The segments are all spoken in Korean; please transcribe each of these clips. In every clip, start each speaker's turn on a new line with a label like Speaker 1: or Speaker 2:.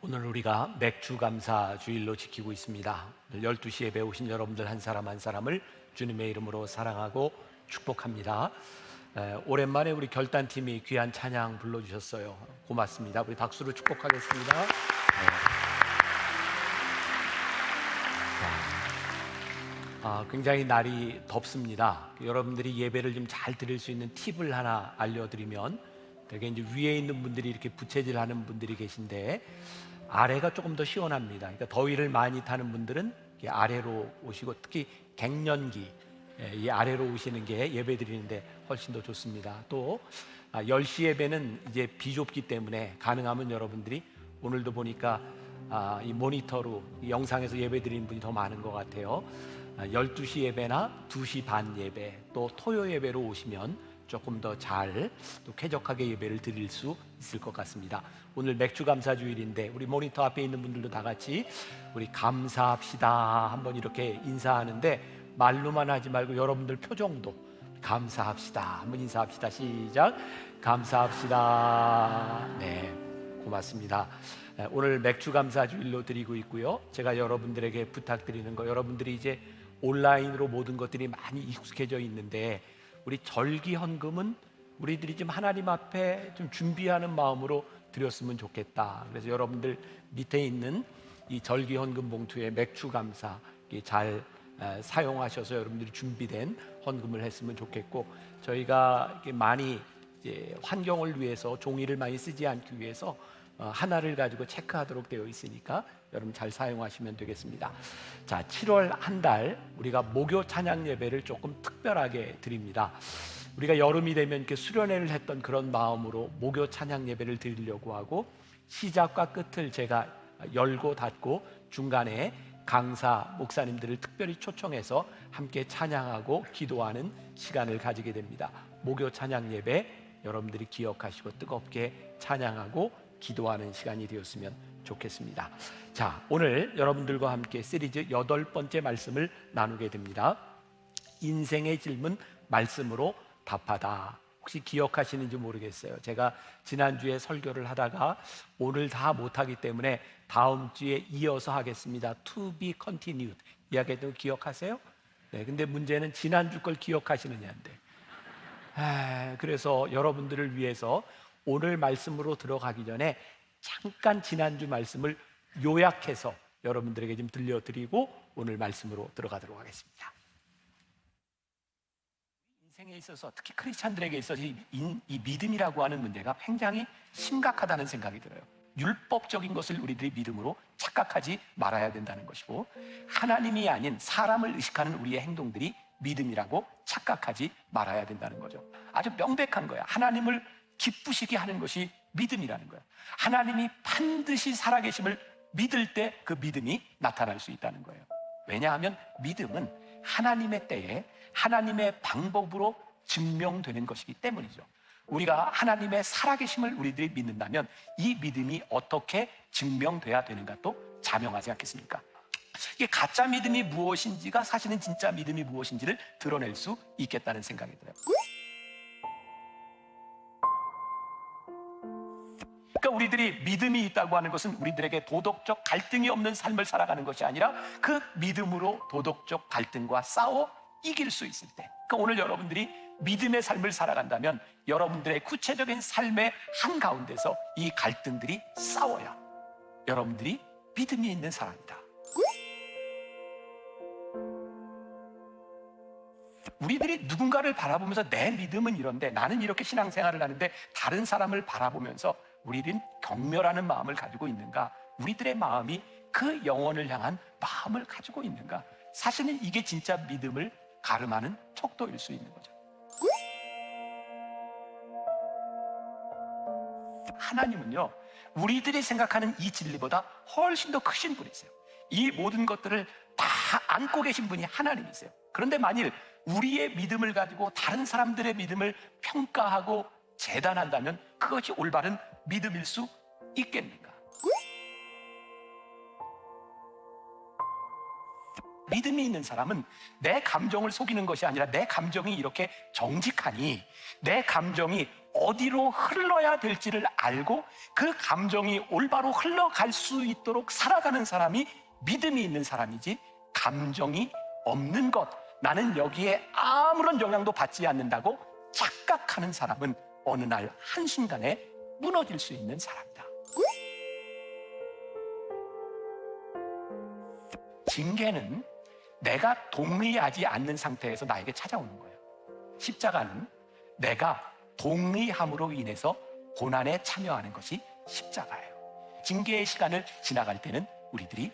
Speaker 1: 오늘 우리가 맥주 감사 주일로 지키고 있습니다. 12시에 배우신 여러분들 한 사람 한 사람을 주님의 이름으로 사랑하고 축복합니다. 오랜만에 우리 결단팀이 귀한 찬양 불러주셨어요. 고맙습니다. 우리 박수로 축복하겠습니다. 굉장히 날이 덥습니다. 여러분들이 예배를 좀 잘 드릴 수 있는 팁을 하나 알려드리면, 되게 이제 위에 있는 분들이 이렇게 부채질하는 분들이 계신데 아래가 조금 더 시원합니다. 그러니까 더위를 많이 타는 분들은 아래로 오시고, 특히 갱년기 이 아래로 오시는 게 예배 드리는데 훨씬 더 좋습니다. 또 10시 예배는 이제 비좁기 때문에 가능하면 여러분들이, 오늘도 보니까 이 모니터로 이 영상에서 예배 드리는 분이 더 많은 것 같아요. 12시 예배나 2시 반 예배, 또 토요 예배로 오시면 조금 더 잘 또 쾌적하게 예배를 드릴 수 있을 것 같습니다. 오늘 맥주 감사 주일인데 우리 모니터 앞에 있는 분들도 다 같이 우리 감사합시다 한번 이렇게 인사하는데, 말로만 하지 말고 여러분들 표정도 감사합시다 한번 인사합시다. 시작. 감사합시다. 네, 고맙습니다. 오늘 맥주 감사 주일로 드리고 있고요. 제가 여러분들에게 부탁드리는 거, 여러분들이 이제 온라인으로 모든 것들이 많이 익숙해져 있는데 우리 절기 헌금은 우리들이 좀 하나님 앞에 좀 준비하는 마음으로 드렸으면 좋겠다. 그래서 여러분들 밑에 있는 이 절기 헌금 봉투에 맥주 감사 잘 사용하셔서 여러분들이 준비된 헌금을 했으면 좋겠고, 저희가 이렇게 많이 이제 환경을 위해서 종이를 많이 쓰지 않기 위해서 하나를 가지고 체크하도록 되어 있으니까 여러분 잘 사용하시면 되겠습니다. 자, 7월 한 달 우리가 목요 찬양 예배를 조금 특별하게 드립니다. 우리가 여름이 되면 이렇게 수련회를 했던 그런 마음으로 목요 찬양 예배를 드리려고 하고, 시작과 끝을 제가 열고 닫고 중간에 강사 목사님들을 특별히 초청해서 함께 찬양하고 기도하는 시간을 가지게 됩니다. 목요 찬양 예배 여러분들이 기억하시고 뜨겁게 찬양하고 기도하는 시간이 되었으면 좋겠습니다. 자, 오늘 여러분들과 함께 시리즈 8번째 말씀을 나누게 됩니다. 인생의 질문 말씀으로 답하다. 혹시 기억하시는지 모르겠어요. 제가 지난주에 설교를 하다가 오늘 다 못하기 때문에 다음 주에 이어서 하겠습니다. To be continued 이야기했던 거 기억하세요? 네, 근데 문제는 지난주 걸 기억하시느냐인데, 그래서 여러분들을 위해서 오늘 말씀으로 들어가기 전에 잠깐 지난주 말씀을 요약해서 여러분들에게 좀 들려드리고 오늘 말씀으로 들어가도록 하겠습니다. 인생에 있어서, 특히 크리스찬들에게 있어서 이 믿음이라고 하는 문제가 굉장히 심각하다는 생각이 들어요. 율법적인 것을 우리들이 믿음으로 착각하지 말아야 된다는 것이고, 하나님이 아닌 사람을 의식하는 우리의 행동들이 믿음이라고 착각하지 말아야 된다는 거죠. 아주 명백한 거야. 하나님을 기쁘시게 하는 것이 믿음이라는 거예요. 하나님이 반드시 살아계심을 믿을 때 그 믿음이 나타날 수 있다는 거예요. 왜냐하면 믿음은 하나님의 때에 하나님의 방법으로 증명되는 것이기 때문이죠. 우리가 하나님의 살아계심을 우리들이 믿는다면 이 믿음이 어떻게 증명돼야 되는가 또 자명하지 않겠습니까? 이게 가짜 믿음이 무엇인지가 사실은 진짜 믿음이 무엇인지를 드러낼 수 있겠다는 생각이 들어요. 그러니까 우리들이 믿음이 있다고 하는 것은 우리들에게 도덕적 갈등이 없는 삶을 살아가는 것이 아니라 그 믿음으로 도덕적 갈등과 싸워 이길 수 있을 때, 그러니까 오늘 여러분들이 믿음의 삶을 살아간다면 여러분들의 구체적인 삶의 한가운데서 이 갈등들이 싸워야 여러분들이 믿음이 있는 사람이다. 우리들이 누군가를 바라보면서 내 믿음은 이런데, 나는 이렇게 신앙생활을 하는데 다른 사람을 바라보면서 우리는 경멸하는 마음을 가지고 있는가? 우리들의 마음이 그 영혼을 향한 마음을 가지고 있는가? 사실은 이게 진짜 믿음을 가름하는 척도일 수 있는 거죠. 하나님은요, 우리들이 생각하는 이 진리보다 훨씬 더 크신 분이세요. 이 모든 것들을 다 안고 계신 분이 하나님이세요. 그런데 만일 우리의 믿음을 가지고 다른 사람들의 믿음을 평가하고 재단한다면 그것이 올바른 믿음일 수 있겠는가? 믿음이 있는 사람은 내 감정을 속이는 것이 아니라 내 감정이 이렇게 정직하니, 내 감정이 어디로 흘러야 될지를 알고 그 감정이 올바로 흘러갈 수 있도록 살아가는 사람이 믿음이 있는 사람이지, 감정이 없는 것, 나는 여기에 아무런 영향도 받지 않는다고 착각하는 사람은 어느 날 한순간에 무너질 수 있는 사람이다. 징계는 내가 동의하지 않는 상태에서 나에게 찾아오는 거예요. 십자가는 내가 동의함으로 인해서 고난에 참여하는 것이 십자가예요. 징계의 시간을 지나갈 때는 우리들이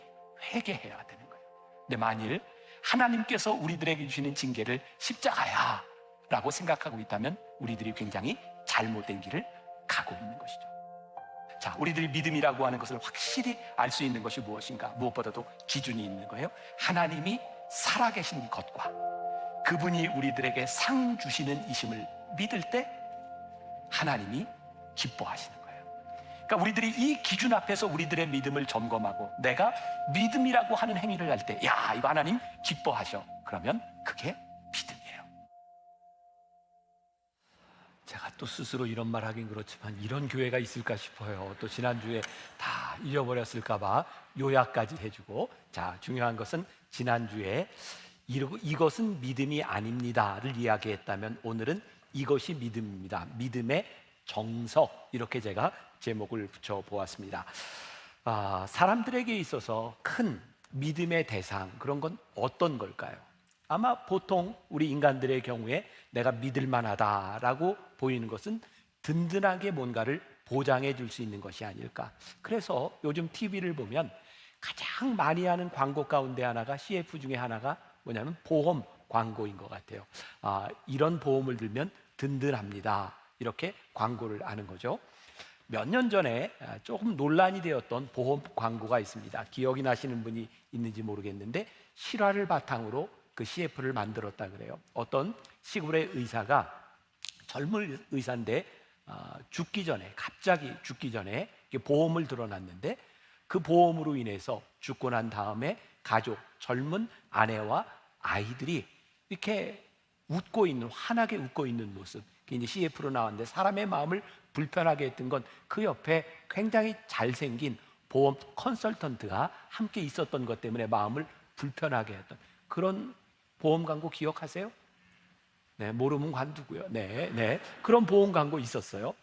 Speaker 1: 회개해야 되는 거예요. 근데 만일 하나님께서 우리들에게 주시는 징계를 십자가야 라고 생각하고 있다면 우리들이 굉장히 잘못된 길을 가고 있는 것이죠. 자, 우리들이 믿음이라고 하는 것을 확실히 알 수 있는 것이 무엇인가? 무엇보다도 기준이 있는 거예요. 하나님이 살아계신 것과 그분이 우리들에게 상 주시는 이심을 믿을 때 하나님이 기뻐하시는 거예요. 그러니까 우리들이 이 기준 앞에서 우리들의 믿음을 점검하고 내가 믿음이라고 하는 행위를 할 때, 야, 이거 하나님 기뻐하셔. 그러면 그게 믿음이에요. 제가 또 스스로 이런 말 하긴 그렇지만 이런 교회가 있을까 싶어요. 또 지난주에 다 잊어버렸을까 봐 요약까지 해주고, 자, 중요한 것은 지난주에 이것은 믿음이 아닙니다를 이야기했다면 오늘은 이것이 믿음입니다. 믿음의 정석, 이렇게 제가 제목을 붙여보았습니다. 사람들에게 있어서 큰 믿음의 대상, 그런 건 어떤 걸까요? 아마 보통 우리 인간들의 경우에 내가 믿을 만하다라고 보이는 것은 든든하게 뭔가를 보장해 줄 수 있는 것이 아닐까. 그래서 요즘 TV를 보면 가장 많이 하는 광고 가운데 하나가, CF 중에 하나가 뭐냐면 보험 광고인 것 같아요. 이런 보험을 들면 든든합니다, 이렇게 광고를 하는 거죠. 몇 년 전에 조금 논란이 되었던 보험 광고가 있습니다. 기억이 나시는 분이 있는지 모르겠는데 실화를 바탕으로 그 CF를 만들었다 그래요. 어떤 시골의 의사가, 젊은 의사인데 갑자기 죽기 전에 보험을 들어놨는데 그 보험으로 인해서 죽고 난 다음에 가족, 젊은 아내와 아이들이 이렇게 환하게 웃고 있는 모습, 그게 이제 CF로 나왔는데 사람의 마음을 불편하게 했던 건 그 옆에 굉장히 잘생긴 보험 컨설턴트가 함께 있었던 것 때문에 마음을 불편하게 했던 그런 보험 광고 기억하세요? 네, 모르면 관두고요. 네, 그런 보험 광고 있었어요.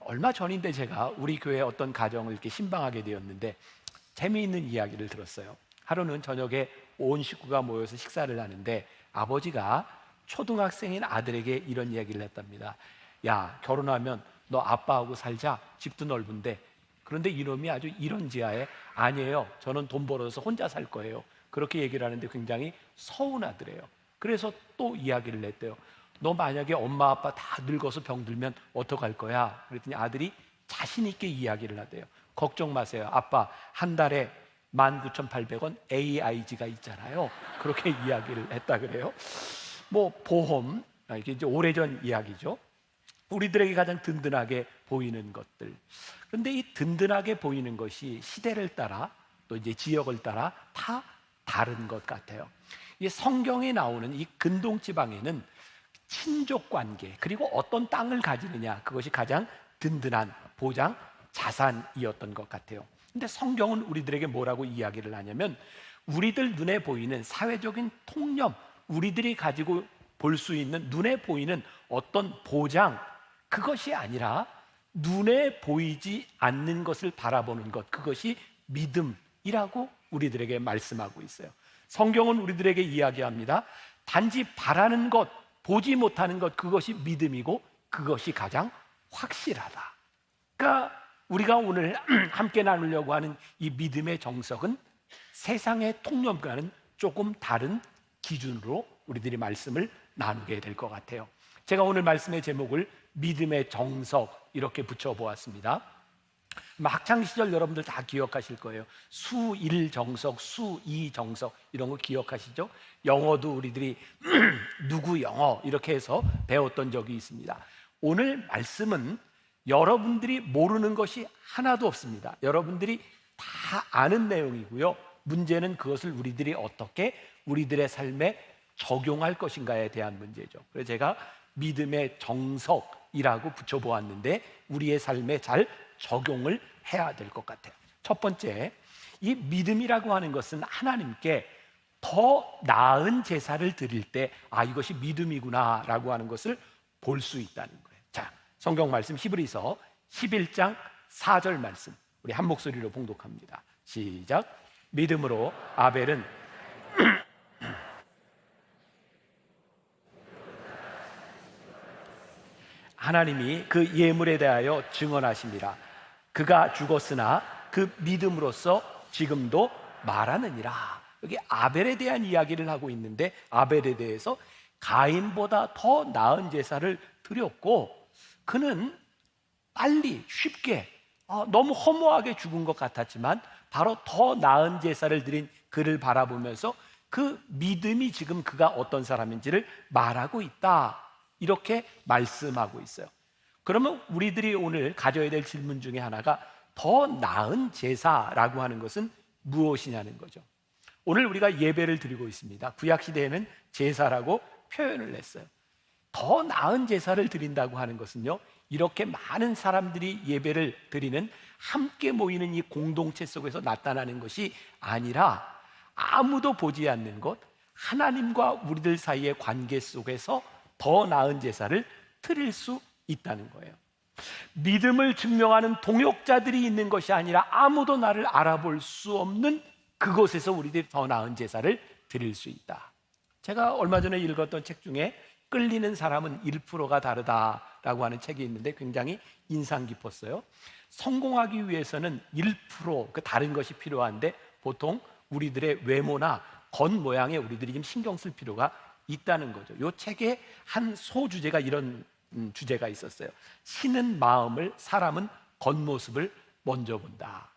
Speaker 1: 얼마 전인데 제가 우리 교회 어떤 가정을 이렇게 신방하게 되었는데 재미있는 이야기를 들었어요. 하루는 저녁에 온 식구가 모여서 식사를 하는데 아버지가 초등학생인 아들에게 이런 이야기를 했답니다. 야, 결혼하면 너 아빠하고 살자. 집도 넓은데. 그런데 이놈이 아주 이런 지하에, 아니에요, 저는 돈 벌어서 혼자 살 거예요, 그렇게 얘기를 하는데 굉장히 서운하더래요. 그래서 또 이야기를 했대요. 너 만약에 엄마 아빠 다 늙어서 병들면 어떡할 거야? 그랬더니 아들이 자신 있게 이야기를 하대요. 걱정 마세요, 아빠 한 달에 19,800원 AIG가 있잖아요. 그렇게 이야기를 했다 그래요. 뭐 보험, 이게 이제 오래전 이야기죠. 우리들에게 가장 든든하게 보이는 것들. 그런데 이 든든하게 보이는 것이 시대를 따라 또 이제 지역을 따라 다 다른 것 같아요. 이 성경에 나오는 이 근동 지방에는 친족 관계, 그리고 어떤 땅을 가지느냐, 그것이 가장 든든한 보장 자산이었던 것 같아요. 근데 성경은 우리들에게 뭐라고 이야기를 하냐면, 우리들 눈에 보이는 사회적인 통념, 우리들이 가지고 볼 수 있는 눈에 보이는 어떤 보장, 그것이 아니라 눈에 보이지 않는 것을 바라보는 것, 그것이 믿음이라고 우리들에게 말씀하고 있어요. 성경은 우리들에게 이야기합니다. 단지 바라는 것, 보지 못하는 것, 그것이 믿음이고 그것이 가장 확실하다. 그러니까 우리가 오늘 함께 나누려고 하는 이 믿음의 정석은 세상의 통념과는 조금 다른 기준으로 우리들이 말씀을 나누게 될 것 같아요. 제가 오늘 말씀의 제목을 믿음의 정석, 이렇게 붙여보았습니다. 학창시절 여러분들 다 기억하실 거예요. 수1 정석, 수2 정석, 이런 거 기억하시죠? 영어도 우리들이 누구 영어 이렇게 해서 배웠던 적이 있습니다. 오늘 말씀은 여러분들이 모르는 것이 하나도 없습니다. 여러분들이 다 아는 내용이고요. 문제는 그것을 우리들이 어떻게 우리들의 삶에 적용할 것인가에 대한 문제죠. 그래서 제가 믿음의 정석이라고 붙여보았는데 우리의 삶에 잘 적용을 해야 될 것 같아요. 첫 번째, 이 믿음이라고 하는 것은 하나님께 더 나은 제사를 드릴 때 이것이 믿음이구나 라고 하는 것을 볼 수 있다는 거예요. 자, 성경 말씀 히브리서 11장 4절 말씀 우리 한 목소리로 봉독합니다. 시작. 믿음으로 아벨은 하나님이 그 예물에 대하여 증언하심이라. 그가 죽었으나 그 믿음으로써 지금도 말하느니라. 여기 아벨에 대한 이야기를 하고 있는데 아벨에 대해서 가인보다 더 나은 제사를 드렸고 그는 빨리 쉽게 너무 허무하게 죽은 것 같았지만 바로 더 나은 제사를 드린 그를 바라보면서 그 믿음이 지금 그가 어떤 사람인지를 말하고 있다, 이렇게 말씀하고 있어요. 그러면 우리들이 오늘 가져야 될 질문 중에 하나가 더 나은 제사라고 하는 것은 무엇이냐는 거죠. 오늘 우리가 예배를 드리고 있습니다. 구약시대에는 제사라고 표현을 했어요. 더 나은 제사를 드린다고 하는 것은요, 이렇게 많은 사람들이 예배를 드리는 함께 모이는 이 공동체 속에서 나타나는 것이 아니라 아무도 보지 않는 것, 하나님과 우리들 사이의 관계 속에서 더 나은 제사를 드릴 수 있다는 거예요. 믿음을 증명하는 동역자들이 있는 것이 아니라 아무도 나를 알아볼 수 없는 그곳에서 우리들이 더 나은 제사를 드릴 수 있다. 제가 얼마 전에 읽었던 책 중에 끌리는 사람은 1%가 다르다라고 하는 책이 있는데 굉장히 인상 깊었어요. 성공하기 위해서는 1% 그 다른 것이 필요한데 보통 우리들의 외모나 겉모양에 우리들이 좀 신경 쓸 필요가 있다는 거죠. 이 책의 한 소주제가 이런 주제가 있었어요. 신은 마음을, 사람은 겉모습을 먼저 본다.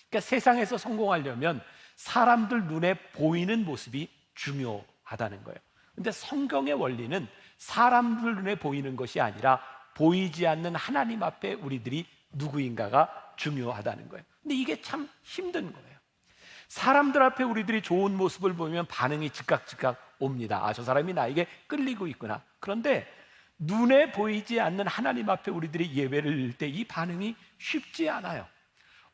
Speaker 1: 그러니까 세상에서 성공하려면 사람들 눈에 보이는 모습이 중요하다는 거예요. 근데 성경의 원리는 사람들 눈에 보이는 것이 아니라 보이지 않는 하나님 앞에 우리들이 누구인가가 중요하다는 거예요. 근데 이게 참 힘든 거예요. 사람들 앞에 우리들이 좋은 모습을 보면 반응이 즉각 옵니다. 저 사람이 나에게 끌리고 있구나. 그런데 눈에 보이지 않는 하나님 앞에 우리들이 예배를 드릴 때 이 반응이 쉽지 않아요.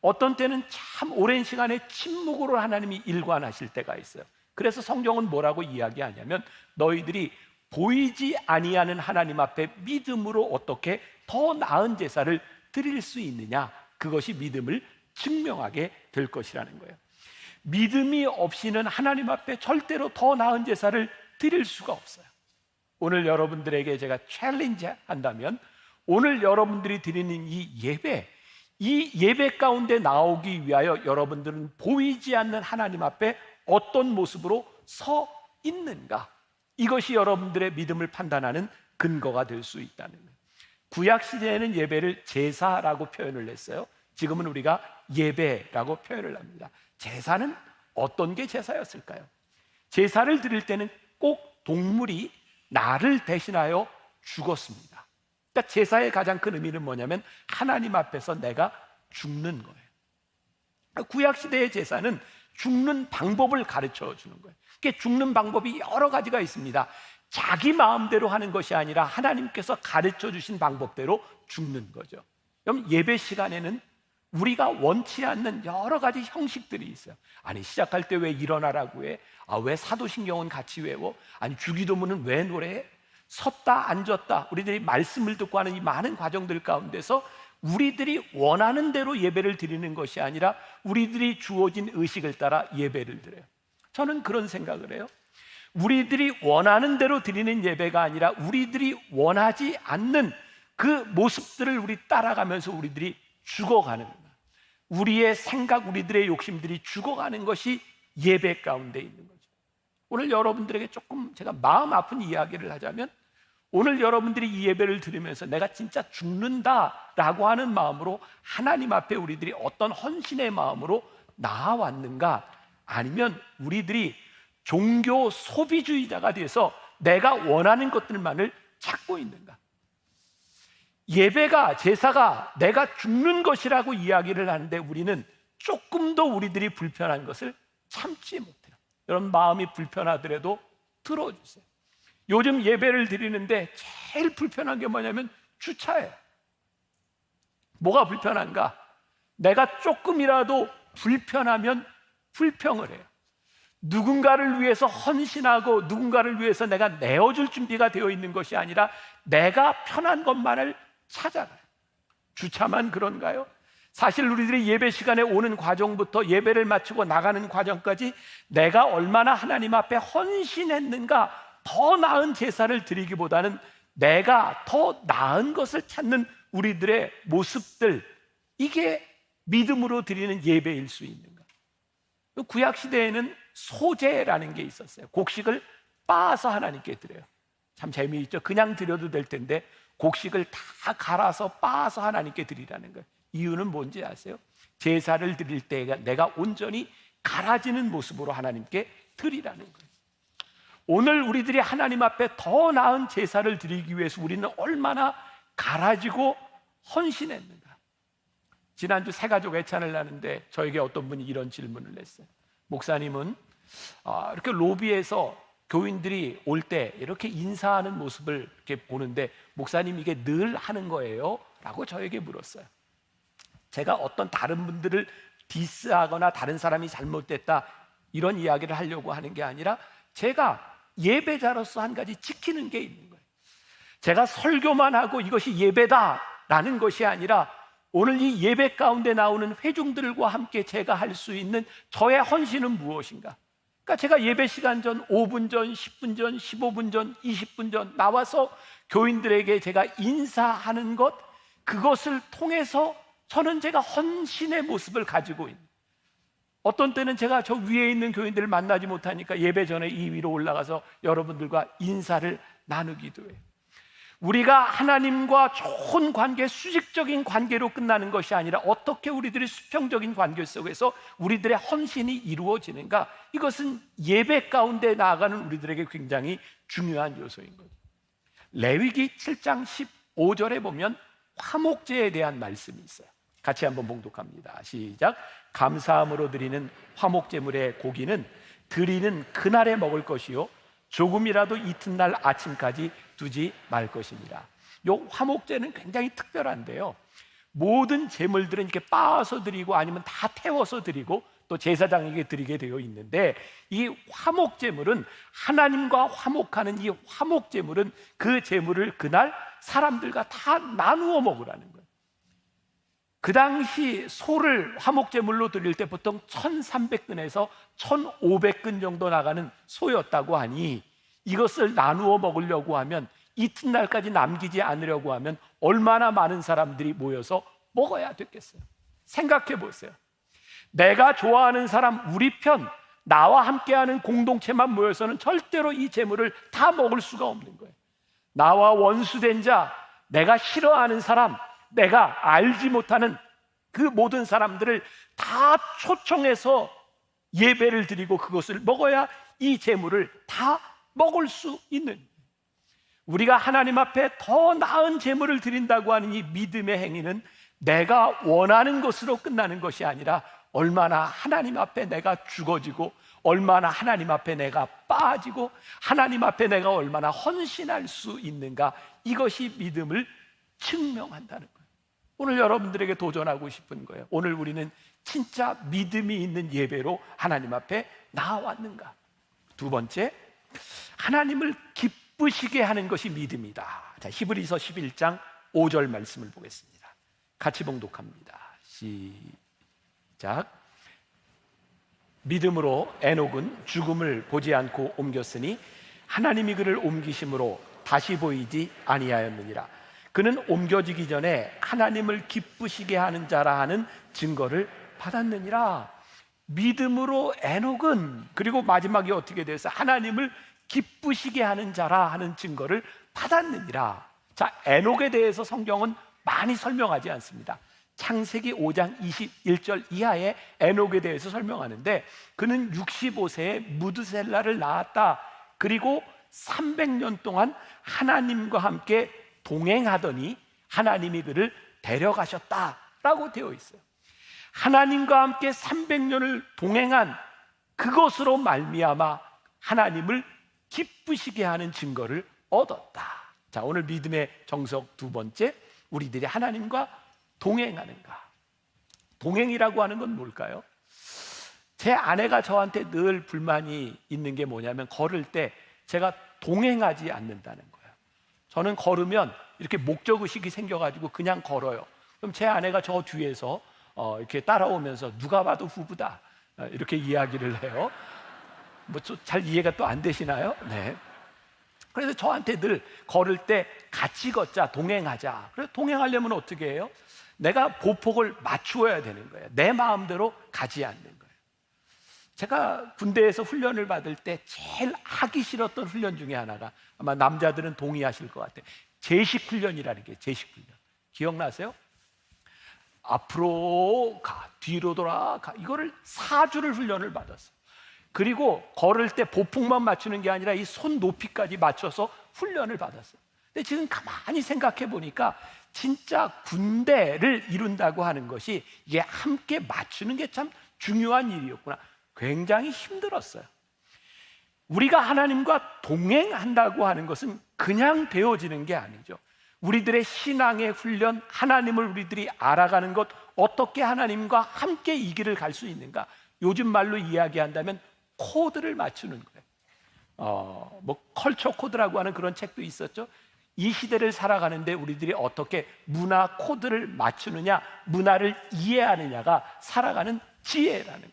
Speaker 1: 어떤 때는 참 오랜 시간에 침묵으로 하나님이 일관하실 때가 있어요. 그래서 성경은 뭐라고 이야기하냐면 너희들이 보이지 아니하는 하나님 앞에 믿음으로 어떻게 더 나은 제사를 드릴 수 있느냐, 그것이 믿음을 증명하게 될 것이라는 거예요. 믿음이 없이는 하나님 앞에 절대로 더 나은 제사를 드릴 수가 없어요. 오늘 여러분들에게 제가 챌린지 한다면 오늘 여러분들이 드리는 이 예배 가운데 나오기 위하여 여러분들은 보이지 않는 하나님 앞에 어떤 모습으로 서 있는가, 이것이 여러분들의 믿음을 판단하는 근거가 될 수 있다는 거예요. 구약 시대에는 예배를 제사라고 표현을 했어요. 지금은 우리가 예배라고 표현을 합니다. 제사는 어떤 게 제사였을까요? 제사를 드릴 때는 꼭 동물이 나를 대신하여 죽었습니다. 그러니까 제사의 가장 큰 의미는 뭐냐면 하나님 앞에서 내가 죽는 거예요. 구약 시대의 제사는 죽는 방법을 가르쳐 주는 거예요. 그게 죽는 방법이 여러 가지가 있습니다. 자기 마음대로 하는 것이 아니라 하나님께서 가르쳐 주신 방법대로 죽는 거죠. 그럼 예배 시간에는 우리가 원치 않는 여러 가지 형식들이 있어요. 아니, 시작할 때 왜 일어나라고 해? 왜 사도신경은 같이 외워? 아니, 주기도문은 왜 노래해? 섰다 앉았다, 우리들이 말씀을 듣고 하는 이 많은 과정들 가운데서 우리들이 원하는 대로 예배를 드리는 것이 아니라 우리들이 주어진 의식을 따라 예배를 드려요. 저는 그런 생각을 해요. 우리들이 원하는 대로 드리는 예배가 아니라 우리들이 원하지 않는 그 모습들을 우리 따라가면서 우리들이 죽어가는 거예요. 우리의 생각, 우리들의 욕심들이 죽어가는 것이 예배 가운데 있는 거죠. 오늘 여러분들에게 조금 제가 마음 아픈 이야기를 하자면, 오늘 여러분들이 이 예배를 들으면서 내가 진짜 죽는다라고 하는 마음으로 하나님 앞에 우리들이 어떤 헌신의 마음으로 나아왔는가, 아니면 우리들이 종교 소비주의자가 돼서 내가 원하는 것들만을 찾고 있는가. 예배가, 제사가 내가 죽는 것이라고 이야기를 하는데 우리는 조금 더 우리들이 불편한 것을 참지 못해요. 여러분, 마음이 불편하더라도 들어주세요. 요즘 예배를 드리는데 제일 불편한 게 뭐냐면 주차예요. 뭐가 불편한가? 내가 조금이라도 불편하면 불평을 해요. 누군가를 위해서 헌신하고 누군가를 위해서 내가 내어줄 준비가 되어 있는 것이 아니라 내가 편한 것만을 찾아가요. 주차만 그런가요? 사실 우리들이 예배 시간에 오는 과정부터 예배를 마치고 나가는 과정까지 내가 얼마나 하나님 앞에 헌신했는가, 더 나은 제사를 드리기보다는 내가 더 나은 것을 찾는 우리들의 모습들, 이게 믿음으로 드리는 예배일 수 있는가? 구약 시대에는 소제라는 게 있었어요. 곡식을 빻아서 하나님께 드려요. 참 재미있죠. 그냥 드려도 될 텐데 곡식을 다 갈아서 빻아서 하나님께 드리라는 거예요. 이유는 뭔지 아세요? 제사를 드릴 때 내가 온전히 갈아지는 모습으로 하나님께 드리라는 거예요. 오늘 우리들이 하나님 앞에 더 나은 제사를 드리기 위해서 우리는 얼마나 갈아지고 헌신했는가. 지난주 새가족 애찬을 하는데 저에게 어떤 분이 이런 질문을 냈어요. 목사님은 이렇게 로비에서 교인들이 올 때 이렇게 인사하는 모습을 이렇게 보는데 목사님 이게 늘 하는 거예요? 라고 저에게 물었어요. 제가 어떤 다른 분들을 디스하거나 다른 사람이 잘못됐다 이런 이야기를 하려고 하는 게 아니라 제가 예배자로서 한 가지 지키는 게 있는 거예요. 제가 설교만 하고 이것이 예배다라는 것이 아니라 오늘 이 예배 가운데 나오는 회중들과 함께 제가 할 수 있는 저의 헌신은 무엇인가? 그러니까 제가 예배 시간 전 5분 전, 10분 전, 15분 전, 20분 전 나와서 교인들에게 제가 인사하는 것, 그것을 통해서 저는 제가 헌신의 모습을 가지고 있는, 어떤 때는 제가 저 위에 있는 교인들을 만나지 못하니까 예배 전에 이 위로 올라가서 여러분들과 인사를 나누기도 해요. 우리가 하나님과 좋은 관계, 수직적인 관계로 끝나는 것이 아니라 어떻게 우리들의 수평적인 관계 속에서 우리들의 헌신이 이루어지는가, 이것은 예배 가운데 나아가는 우리들에게 굉장히 중요한 요소인 거죠. 레위기 7장 15절에 보면 화목제에 대한 말씀이 있어요. 같이 한번 봉독합니다. 시작. 감사함으로 드리는 화목제물의 고기는 드리는 그날에 먹을 것이요 조금이라도 이튿날 아침까지 두지 말 것입니다. 이 화목제는 굉장히 특별한데요, 모든 제물들은 이렇게 빻아서 드리고 아니면 다 태워서 드리고 또 제사장에게 드리게 되어 있는데, 이 화목제물은 하나님과 화목하는 이 화목제물은 그 제물을 그날 사람들과 다 나누어 먹으라는 거예요. 그 당시 소를 화목제물로 드릴 때 보통 1300근에서 1500근 정도 나가는 소였다고 하니, 이것을 나누어 먹으려고 하면, 이튿날까지 남기지 않으려고 하면 얼마나 많은 사람들이 모여서 먹어야 됐겠어요. 생각해 보세요. 내가 좋아하는 사람, 우리 편, 나와 함께하는 공동체만 모여서는 절대로 이 제물을 다 먹을 수가 없는 거예요. 나와 원수된 자, 내가 싫어하는 사람, 내가 알지 못하는 그 모든 사람들을 다 초청해서 예배를 드리고 그것을 먹어야 이 제물을 다 먹을 수 있는, 우리가 하나님 앞에 더 나은 제물을 드린다고 하는 이 믿음의 행위는 내가 원하는 것으로 끝나는 것이 아니라 얼마나 하나님 앞에 내가 죽어지고 얼마나 하나님 앞에 내가 빠지고 하나님 앞에 내가 얼마나 헌신할 수 있는가, 이것이 믿음을 증명한다는 거예요. 오늘 여러분들에게 도전하고 싶은 거예요. 오늘 우리는 진짜 믿음이 있는 예배로 하나님 앞에 나왔는가? 두 번째, 하나님을 기쁘시게 하는 것이 믿음이다. 자, 히브리서 11장 5절 말씀을 보겠습니다. 같이 봉독합니다. 시작. 믿음으로 에녹은 죽음을 보지 않고 옮겼으니 하나님이 그를 옮기심으로 다시 보이지 아니하였느니라. 그는 옮겨지기 전에 하나님을 기쁘시게 하는 자라 하는 증거를 받았느니라. 믿음으로 에녹은, 그리고 마지막에 어떻게 돼서 하나님을 기쁘시게 하는 자라 하는 증거를 받았느니라. 자, 에녹에 대해서 성경은 많이 설명하지 않습니다. 창세기 5장 21절 이하에 에녹에 대해서 설명하는데, 그는 65세에 무드셀라를 낳았다. 그리고 300년 동안 하나님과 함께 동행하더니 하나님이 그를 데려가셨다라고 되어 있어요. 하나님과 함께 300년을 동행한 그것으로 말미암아 하나님을 기쁘시게 하는 증거를 얻었다. 자, 오늘 믿음의 정석 두 번째, 우리들이 하나님과 동행하는가. 동행이라고 하는 건 뭘까요? 제 아내가 저한테 늘 불만이 있는 게 뭐냐면 걸을 때 제가 동행하지 않는다는 거예요. 저는 걸으면 이렇게 목적의식이 생겨가지고 그냥 걸어요. 그럼 제 아내가 저 뒤에서 이렇게 따라오면서 누가 봐도 부부다 이렇게 이야기를 해요. 뭐 잘 이해가 또 안 되시나요? 네. 그래서 저한테 늘 걸을 때 같이 걷자, 동행하자. 그래서 동행하려면 어떻게 해요? 내가 보폭을 맞추어야 되는 거예요. 내 마음대로 가지 않는 거예요. 제가 군대에서 훈련을 받을 때 제일 하기 싫었던 훈련 중에 하나가, 아마 남자들은 동의하실 것 같아요. 제식 훈련이라는 게, 제식 훈련. 기억나세요? 앞으로 가, 뒤로 돌아가. 이거를 4주를 훈련을 받았어요. 그리고 걸을 때 보폭만 맞추는 게 아니라 이 손 높이까지 맞춰서 훈련을 받았어요. 근데 지금 가만히 생각해 보니까 진짜 군대를 이룬다고 하는 것이 이게 함께 맞추는 게 참 중요한 일이었구나. 굉장히 힘들었어요. 우리가 하나님과 동행한다고 하는 것은 그냥 되어지는 게 아니죠. 우리들의 신앙의 훈련, 하나님을 우리들이 알아가는 것, 어떻게 하나님과 함께 이 길을 갈 수 있는가. 요즘 말로 이야기한다면 코드를 맞추는 거예요. 뭐 컬처 코드라고 하는 그런 책도 있었죠. 이 시대를 살아가는데 우리들이 어떻게 문화 코드를 맞추느냐, 문화를 이해하느냐가 살아가는 지혜라는 거예요.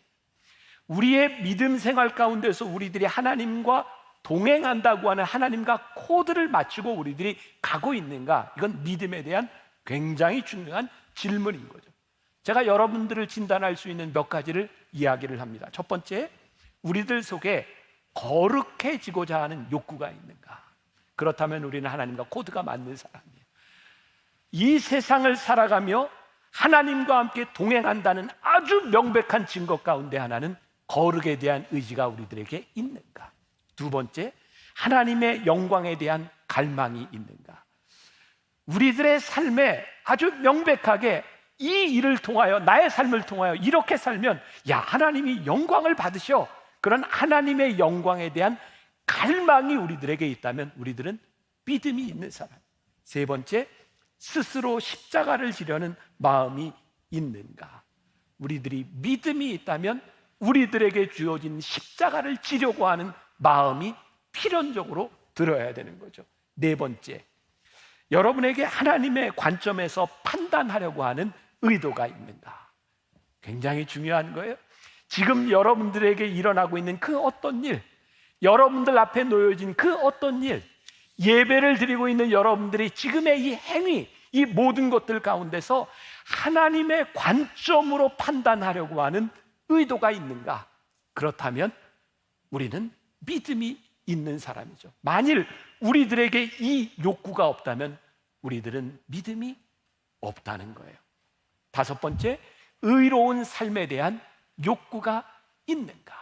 Speaker 1: 우리의 믿음 생활 가운데서 우리들이 하나님과 동행한다고 하는 하나님과 코드를 맞추고 우리들이 가고 있는가? 이건 믿음에 대한 굉장히 중요한 질문인 거죠. 제가 여러분들을 진단할 수 있는 몇 가지를 이야기를 합니다. 첫 번째, 우리들 속에 거룩해지고자 하는 욕구가 있는가? 그렇다면 우리는 하나님과 코드가 맞는 사람이에요. 이 세상을 살아가며 하나님과 함께 동행한다는 아주 명백한 증거 가운데 하나는 거룩에 대한 의지가 우리들에게 있는가? 두 번째, 하나님의 영광에 대한 갈망이 있는가? 우리들의 삶에 아주 명백하게 이 일을 통하여, 나의 삶을 통하여 이렇게 살면 야, 하나님이 영광을 받으셔. 그런 하나님의 영광에 대한 갈망이 우리들에게 있다면 우리들은 믿음이 있는 사람. 세 번째, 스스로 십자가를 지려는 마음이 있는가? 우리들이 믿음이 있다면 우리들에게 주어진 십자가를 지려고 하는 마음이 필연적으로 들어야 되는 거죠. 네 번째, 여러분에게 하나님의 관점에서 판단하려고 하는 의도가 있는가? 굉장히 중요한 거예요. 지금 여러분들에게 일어나고 있는 그 어떤 일, 여러분들 앞에 놓여진 그 어떤 일, 예배를 드리고 있는 여러분들이 지금의 이 행위, 이 모든 것들 가운데서 하나님의 관점으로 판단하려고 하는 의도가 있는가? 그렇다면 우리는 믿음이 있는 사람이죠. 만일 우리들에게 이 욕구가 없다면 우리들은 믿음이 없다는 거예요. 다섯 번째, 의로운 삶에 대한 욕구가 있는가?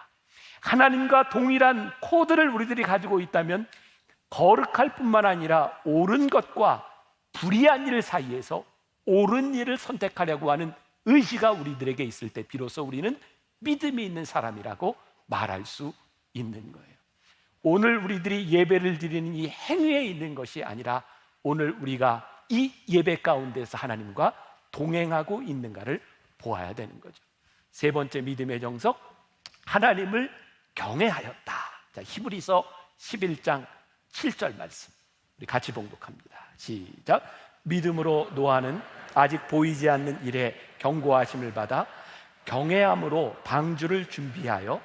Speaker 1: 하나님과 동일한 코드를 우리들이 가지고 있다면 거룩할 뿐만 아니라 옳은 것과 불의한 일 사이에서 옳은 일을 선택하려고 하는 의지가 우리들에게 있을 때 비로소 우리는 믿음이 있는 사람이라고 말할 수 있는 거예요. 오늘 우리들이 예배를 드리는 이 행위에 있는 것이 아니라 오늘 우리가 이 예배 가운데서 하나님과 동행하고 있는가를 보아야 되는 거죠. 세 번째 믿음의 정석, 하나님을 경외하였다. 자, 히브리서 11장 7절 말씀 우리 같이 봉독합니다. 시작. 믿음으로 노아는 아직 보이지 않는 일에 경고하심을 받아 경외함으로 방주를 준비하여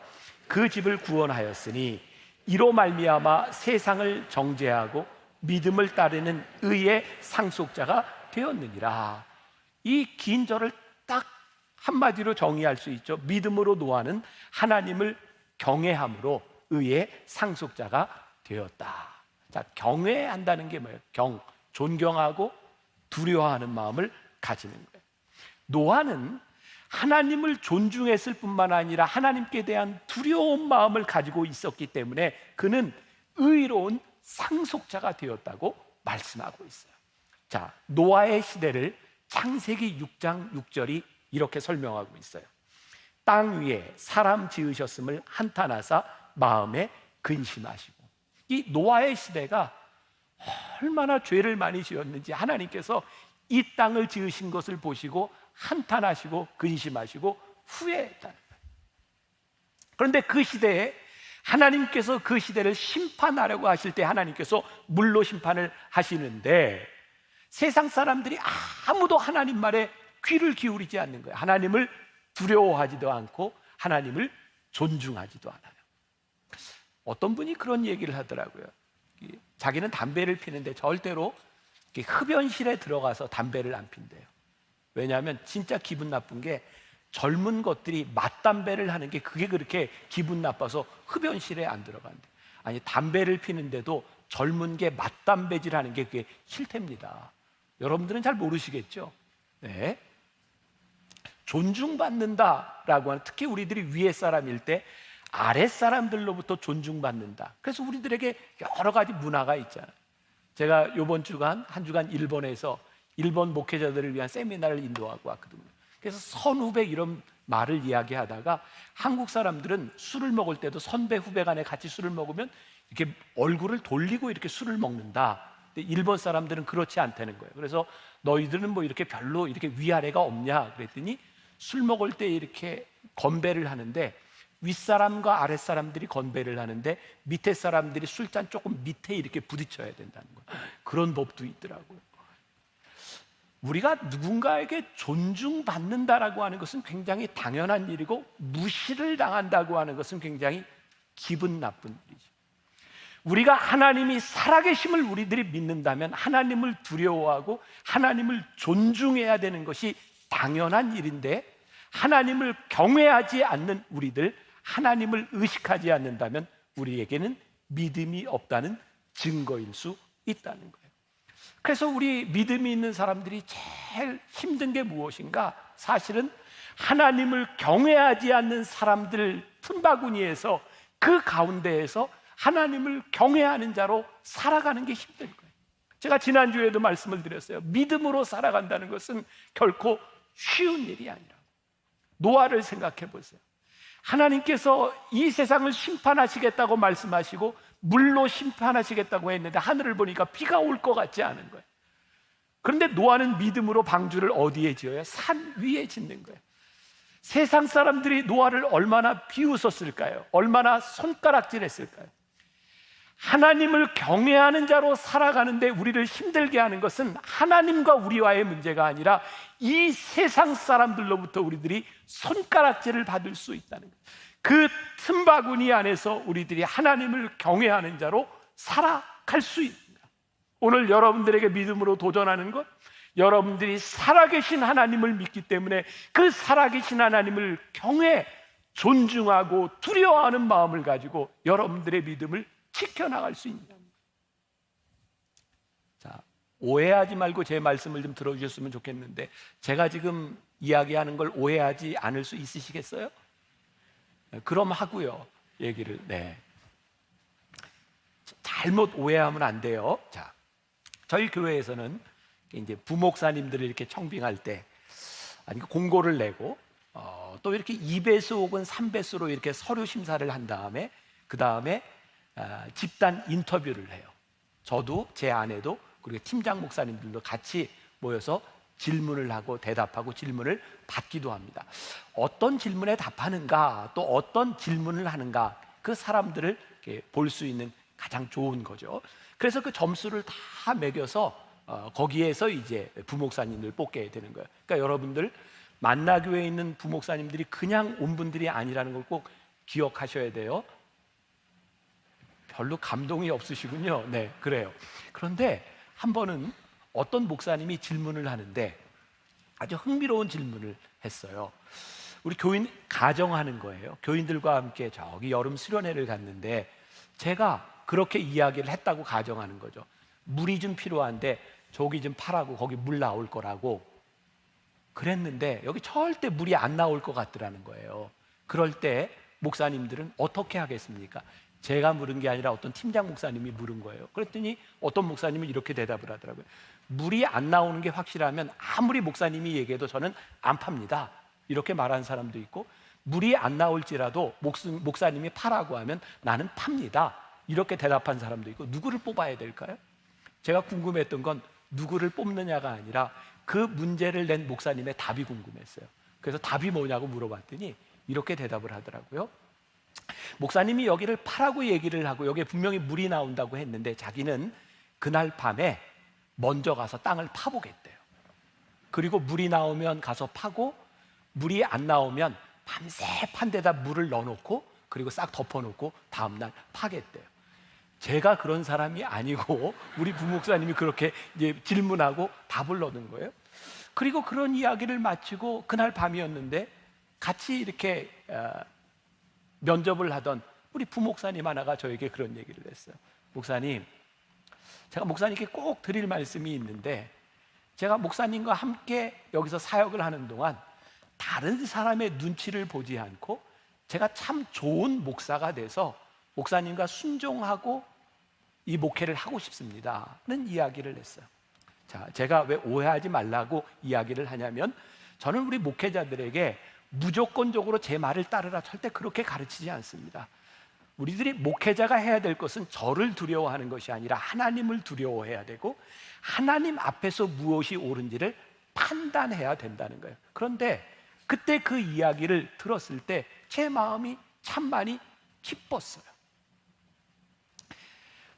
Speaker 1: 그 집을 구원하였으니 이로 말미암아 세상을 정죄하고 믿음을 따르는 의의 상속자가 되었느니라. 이 긴 절을 딱 한마디로 정의할 수 있죠. 믿음으로 노아는 하나님을 경외함으로 의의 상속자가 되었다. 자, 경외한다는 게 뭐예요? 존경하고 두려워하는 마음을 가지는 거예요. 노아는 하나님을 존중했을 뿐만 아니라 하나님께 대한 두려운 마음을 가지고 있었기 때문에 그는 의로운 상속자가 되었다고 말씀하고 있어요. 자, 노아의 시대를 창세기 6장 6절이 이렇게 설명하고 있어요. 땅 위에 사람 지으셨음을 한탄하사 마음에 근심하시고. 이 노아의 시대가 얼마나 죄를 많이 지었는지 하나님께서 이 땅을 지으신 것을 보시고 한탄하시고 근심하시고 후회했다는 거예요. 그런데 그 시대에 하나님께서 그 시대를 심판하려고 하실 때 하나님께서 물로 심판을 하시는데 세상 사람들이 아무도 하나님 말에 귀를 기울이지 않는 거예요. 하나님을 두려워하지도 않고 하나님을 존중하지도 않아요. 어떤 분이 그런 얘기를 하더라고요. 자기는 담배를 피는데 절대로 흡연실에 들어가서 담배를 안 핀대요. 왜냐하면 진짜 기분 나쁜 게 젊은 것들이 맞담배를 하는 게 그게 그렇게 기분 나빠서 흡연실에 안 들어간대. 아니, 담배를 피는데도 젊은 게 맞담배질 하는 게 그게 싫답니다. 여러분들은 잘 모르시겠죠? 네. 존중받는다라고 하는, 특히 우리들이 위에 사람일 때 아랫 사람들로부터 존중받는다. 그래서 우리들에게 여러 가지 문화가 있잖아요. 제가 이번 주간 한 주간 일본에서 일본 목회자들을 위한 세미나를 인도하고 왔거든요. 그래서 선후배 이런 말을 이야기하다가 한국 사람들은 술을 먹을 때도 선배 후배 간에 같이 술을 먹으면 이렇게 얼굴을 돌리고 이렇게 술을 먹는다. 근데 일본 사람들은 그렇지 않다는 거예요. 그래서 너희들은 뭐 이렇게 별로 이렇게 위아래가 없냐 그랬더니 술 먹을 때 이렇게 건배를 하는데 윗사람과 아랫사람들이 건배를 하는데 밑에 사람들이 술잔 조금 밑에 이렇게 부딪혀야 된다는 거예요. 그런 법도 있더라고요. 우리가 누군가에게 존중받는다라고 하는 것은 굉장히 당연한 일이고 무시를 당한다고 하는 것은 굉장히 기분 나쁜 일이죠. 우리가 하나님이 살아계심을 우리들이 믿는다면 하나님을 두려워하고 하나님을 존중해야 되는 것이 당연한 일인데 하나님을 경외하지 않는 우리들, 하나님을 의식하지 않는다면 우리에게는 믿음이 없다는 증거일 수 있다는 거예요. 그래서 우리 믿음이 있는 사람들이 제일 힘든 게 무엇인가? 사실은 하나님을 경외하지 않는 사람들 틈바구니에서 그 가운데에서 하나님을 경외하는 자로 살아가는 게 힘든 거예요. 제가 지난주에도 말씀을 드렸어요. 믿음으로 살아간다는 것은 결코 쉬운 일이 아니라. 노아를 생각해 보세요. 하나님께서 이 세상을 심판하시겠다고 말씀하시고 물로 심판하시겠다고 했는데 하늘을 보니까 비가 올 것 같지 않은 거예요. 그런데 노아는 믿음으로 방주를 어디에 지어요? 산 위에 짓는 거예요. 세상 사람들이 노아를 얼마나 비웃었을까요? 얼마나 손가락질했을까요? 하나님을 경외하는 자로 살아가는데 우리를 힘들게 하는 것은 하나님과 우리와의 문제가 아니라 이 세상 사람들로부터 우리들이 손가락질을 받을 수 있다는 거예요. 그 틈바구니 안에서 우리들이 하나님을 경외하는 자로 살아갈 수 있습니다. 오늘 여러분들에게 믿음으로 도전하는 것, 여러분들이 살아계신 하나님을 믿기 때문에 그 살아계신 하나님을 경외, 존중하고 두려워하는 마음을 가지고 여러분들의 믿음을 지켜나갈 수 있는 겁니다. 자, 오해하지 말고 제 말씀을 좀 들어주셨으면 좋겠는데 제가 지금 이야기하는 걸 오해하지 않을 수 있으시겠어요? 그럼 하고요. 얘기를. 네. 잘못 오해하면 안 돼요. 자, 저희 교회에서는 이제 부목사님들을 이렇게 청빙할 때 아니 공고를 내고 또 이렇게 2배수 혹은 3배수로 이렇게 서류 심사를 한 다음에 그 다음에 집단 인터뷰를 해요. 저도 제 아내도 그리고 팀장 목사님들도 같이 모여서 질문을 하고 대답하고 질문을 받기도 합니다. 어떤 질문에 답하는가 또 어떤 질문을 하는가 그 사람들을 볼 수 있는 가장 좋은 거죠. 그래서 그 점수를 다 매겨서 거기에서 이제 부목사님들 뽑게 되는 거예요. 그러니까 여러분들 만나교회에 있는 부목사님들이 그냥 온 분들이 아니라는 걸 꼭 기억하셔야 돼요. 별로 감동이 없으시군요. 네, 그래요. 그런데 한 번은 어떤 목사님이 질문을 하는데 아주 흥미로운 질문을 했어요. 우리 교인 가정하는 거예요. 교인들과 함께 저기 여름 수련회를 갔는데 제가 그렇게 이야기를 했다고 가정하는 거죠. 물이 좀 필요한데 저기 좀 파라고 거기 물 나올 거라고 그랬는데 여기 절대 물이 안 나올 것 같더라는 거예요. 그럴 때 목사님들은 어떻게 하겠습니까? 제가 물은 게 아니라 어떤 팀장 목사님이 물은 거예요. 그랬더니 어떤 목사님은 이렇게 대답을 하더라고요. 물이 안 나오는 게 확실하면 아무리 목사님이 얘기해도 저는 안 팝니다. 이렇게 말하는 사람도 있고 물이 안 나올지라도 목사님이 파라고 하면 나는 팝니다. 이렇게 대답한 사람도 있고, 누구를 뽑아야 될까요? 제가 궁금했던 건 누구를 뽑느냐가 아니라 그 문제를 낸 목사님의 답이 궁금했어요. 그래서 답이 뭐냐고 물어봤더니 이렇게 대답을 하더라고요. 목사님이 여기를 파라고 얘기를 하고 여기에 분명히 물이 나온다고 했는데 자기는 그날 밤에 먼저 가서 땅을 파보겠대요. 그리고 물이 나오면 가서 파고, 물이 안 나오면 밤새 판 데다 물을 넣어놓고 그리고 싹 덮어놓고 다음날 파겠대요. 제가 그런 사람이 아니고 우리 부목사님이 그렇게 이제 질문하고 답을 넣는 거예요. 그리고 그런 이야기를 마치고 그날 밤이었는데 같이 이렇게 면접을 하던 우리 부목사님 하나가 저에게 그런 얘기를 했어요. 목사님, 제가 목사님께 꼭 드릴 말씀이 있는데, 제가 목사님과 함께 여기서 사역을 하는 동안 다른 사람의 눈치를 보지 않고 제가 참 좋은 목사가 돼서 목사님과 순종하고 이 목회를 하고 싶습니다는 이야기를 했어요. 자, 제가 왜 오해하지 말라고 이야기를 하냐면, 저는 우리 목회자들에게 무조건적으로 제 말을 따르라 절대 그렇게 가르치지 않습니다. 우리들이 목회자가 해야 될 것은 저를 두려워하는 것이 아니라 하나님을 두려워해야 되고, 하나님 앞에서 무엇이 옳은지를 판단해야 된다는 거예요. 그런데 그때 그 이야기를 들었을 때 제 마음이 참 많이 기뻤어요.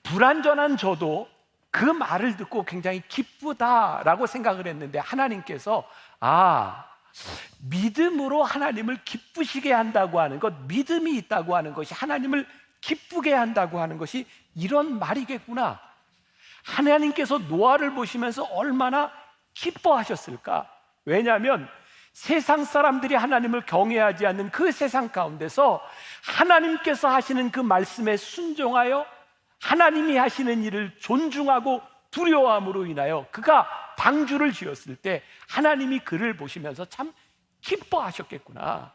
Speaker 1: 불완전한 저도 그 말을 듣고 굉장히 기쁘다라고 생각을 했는데, 하나님께서 믿음으로 하나님을 기쁘시게 한다고 하는 것, 믿음이 있다고 하는 것이 하나님을 기쁘게 한다고 하는 것이 이런 말이겠구나. 하나님께서 노아를 보시면서 얼마나 기뻐하셨을까? 왜냐하면 세상 사람들이 하나님을 경외하지 않는 그 세상 가운데서 하나님께서 하시는 그 말씀에 순종하여 하나님이 하시는 일을 존중하고 두려워함으로 인하여 그가 방주를 지었을 때 하나님이 그를 보시면서 참 기뻐하셨겠구나.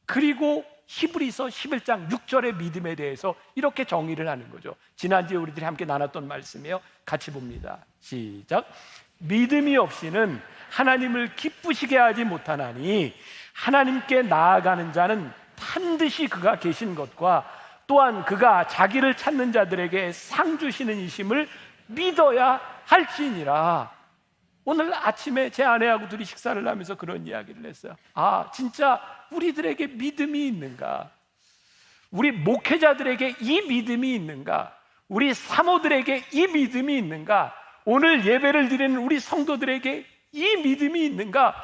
Speaker 1: 그리고 히브리서 11장 6절의 믿음에 대해서 이렇게 정의를 하는 거죠. 지난주에 우리들이 함께 나눴던 말씀이에요. 같이 봅니다. 시작. 믿음이 없이는 하나님을 기쁘시게 하지 못하나니 하나님께 나아가는 자는 반드시 그가 계신 것과 또한 그가 자기를 찾는 자들에게 상 주시는 이심을 믿어야 할지니라. 오늘 아침에 제 아내하고 둘이 식사를 하면서 그런 이야기를 했어요. 진짜 우리들에게 믿음이 있는가? 우리 목회자들에게 이 믿음이 있는가? 우리 사모들에게 이 믿음이 있는가? 오늘 예배를 드리는 우리 성도들에게 이 믿음이 있는가?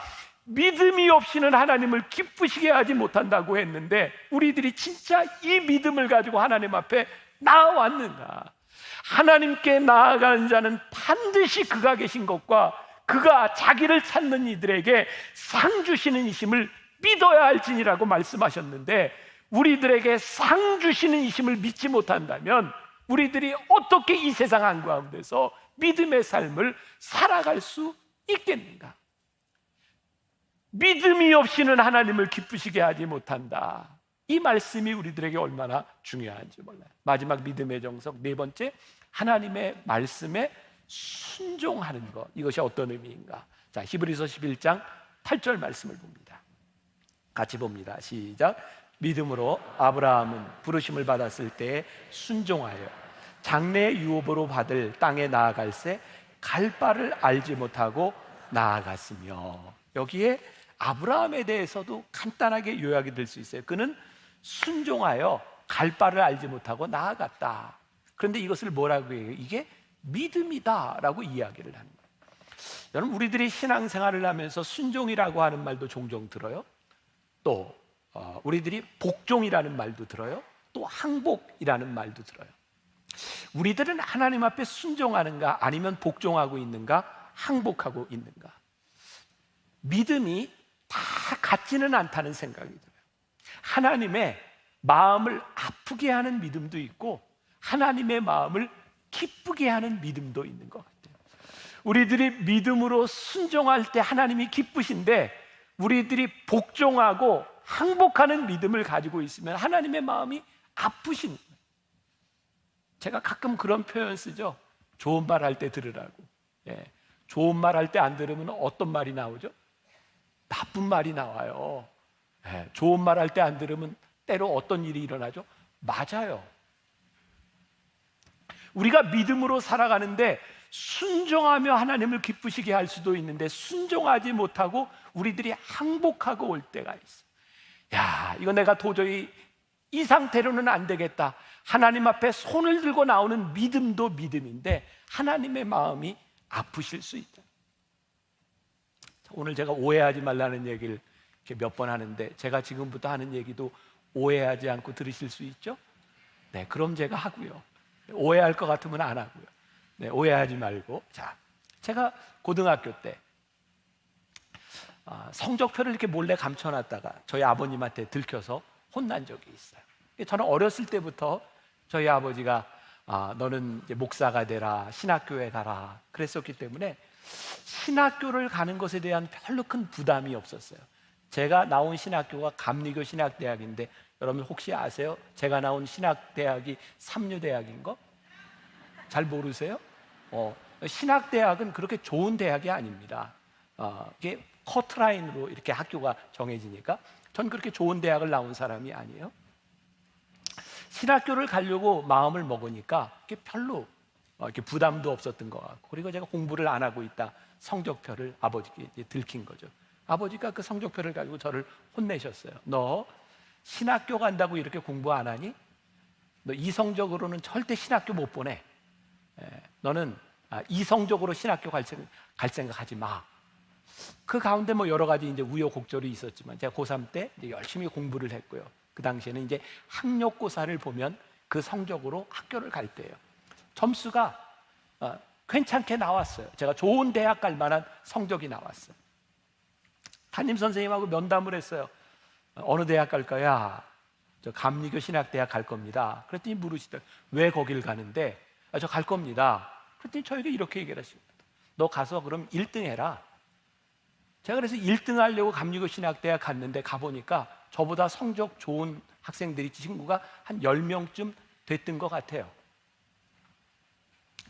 Speaker 1: 믿음이 없이는 하나님을 기쁘시게 하지 못한다고 했는데, 우리들이 진짜 이 믿음을 가지고 하나님 앞에 나아왔는가? 하나님께 나아가는 자는 반드시 그가 계신 것과 그가 자기를 찾는 이들에게 상 주시는 이심을 믿어야 할지니라고 말씀하셨는데, 우리들에게 상 주시는 이심을 믿지 못한다면 우리들이 어떻게 이 세상 한가운데서 믿음의 삶을 살아갈 수 있겠는가? 믿음이 없이는 하나님을 기쁘시게 하지 못한다. 이 말씀이 우리들에게 얼마나 중요한지 몰라요. 마지막 믿음의 정석, 네 번째, 하나님의 말씀에 순종하는 것. 이것이 어떤 의미인가? 자, 히브리서 11장 8절 말씀을 봅니다. 같이 봅니다. 시작. 믿음으로 아브라함은 부르심을 받았을 때 순종하여 장래 유업으로 받을 땅에 나아갈새 갈 바를 알지 못하고 나아갔으며. 여기에 아브라함에 대해서도 간단하게 요약이 될 수 있어요. 그는 순종하여 갈 바를 알지 못하고 나아갔다. 그런데 이것을 뭐라고 해요? 이게 믿음이다라고 이야기를 하는 거예요. 여러분, 우리들이 신앙생활을 하면서 순종이라고 하는 말도 종종 들어요. 또 우리들이 복종이라는 말도 들어요. 또 항복이라는 말도 들어요. 우리들은 하나님 앞에 순종하는가, 아니면 복종하고 있는가, 항복하고 있는가? 믿음이 다 같지는 않다는 생각이 들어요. 하나님의 마음을 아프게 하는 믿음도 있고 하나님의 마음을 기쁘게 하는 믿음도 있는 것 같아요. 우리들이 믿음으로 순종할 때 하나님이 기쁘신데, 우리들이 복종하고 항복하는 믿음을 가지고 있으면 하나님의 마음이 아프신 거예요. 제가 가끔 그런 표현 쓰죠. 좋은 말 할 때 들으라고. 좋은 말 할 때 안 들으면 어떤 말이 나오죠? 나쁜 말이 나와요. 좋은 말 할 때 안 들으면 때로 어떤 일이 일어나죠? 맞아요. 우리가 믿음으로 살아가는데 순종하며 하나님을 기쁘시게 할 수도 있는데 순종하지 못하고 우리들이 항복하고 올 때가 있어. 야, 이거 내가 도저히 이 상태로는 안 되겠다. 하나님 앞에 손을 들고 나오는 믿음도 믿음인데 하나님의 마음이 아프실 수 있다. 오늘 제가 오해하지 말라는 얘기를 몇 번 하는데 제가 지금부터 하는 얘기도 오해하지 않고 들으실 수 있죠? 네, 그럼 제가 하고요. 오해할 것 같으면 안 하고요. 네, 오해하지 말고. 자, 제가 고등학교 때 성적표를 이렇게 몰래 감춰놨다가 저희 아버님한테 들켜서 혼난 적이 있어요. 저는 어렸을 때부터 저희 아버지가 너는 이제 목사가 되라, 신학교에 가라 그랬었기 때문에 신학교를 가는 것에 대한 별로 큰 부담이 없었어요. 제가 나온 신학교가 감리교 신학대학인데 여러분 혹시 아세요? 제가 나온 신학대학이 삼류대학인 거? 잘 모르세요? 신학대학은 그렇게 좋은 대학이 아닙니다. 이게 커트라인으로 이렇게 학교가 정해지니까 전 그렇게 좋은 대학을 나온 사람이 아니에요. 신학교를 가려고 마음을 먹으니까 이게 별로 이렇게 부담도 없었던 것 같고, 그리고 제가 공부를 안 하고 있다 성적표를 아버지께 이제 들킨 거죠. 아버지가 그 성적표를 가지고 저를 혼내셨어요. 너 신학교 간다고 이렇게 공부 안 하니? 너 이성적으로는 절대 신학교 못 보내. 너는 이성적으로 신학교 갈 생각하지 마. 그 가운데 뭐 여러 가지 이제 우여곡절이 있었지만 제가 고3 때 이제 열심히 공부를 했고요. 그 당시에는 이제 학력고사를 보면 그 성적으로 학교를 갈 때예요. 점수가 괜찮게 나왔어요. 제가 좋은 대학 갈 만한 성적이 나왔어요. 담임 선생님하고 면담을 했어요. 어느 대학 갈 거야? 저 감리교 신학대학 갈 겁니다. 그랬더니 물으시더라고요. 왜 거길 가는데? 저 갈 겁니다. 그랬더니 저에게 이렇게 얘기를 하십니다. 너 가서 그럼 1등 해라. 제가 그래서 1등 하려고 감리교 신학대학 갔는데 가보니까 저보다 성적 좋은 학생들이 친구가 한 10명쯤 됐던 것 같아요.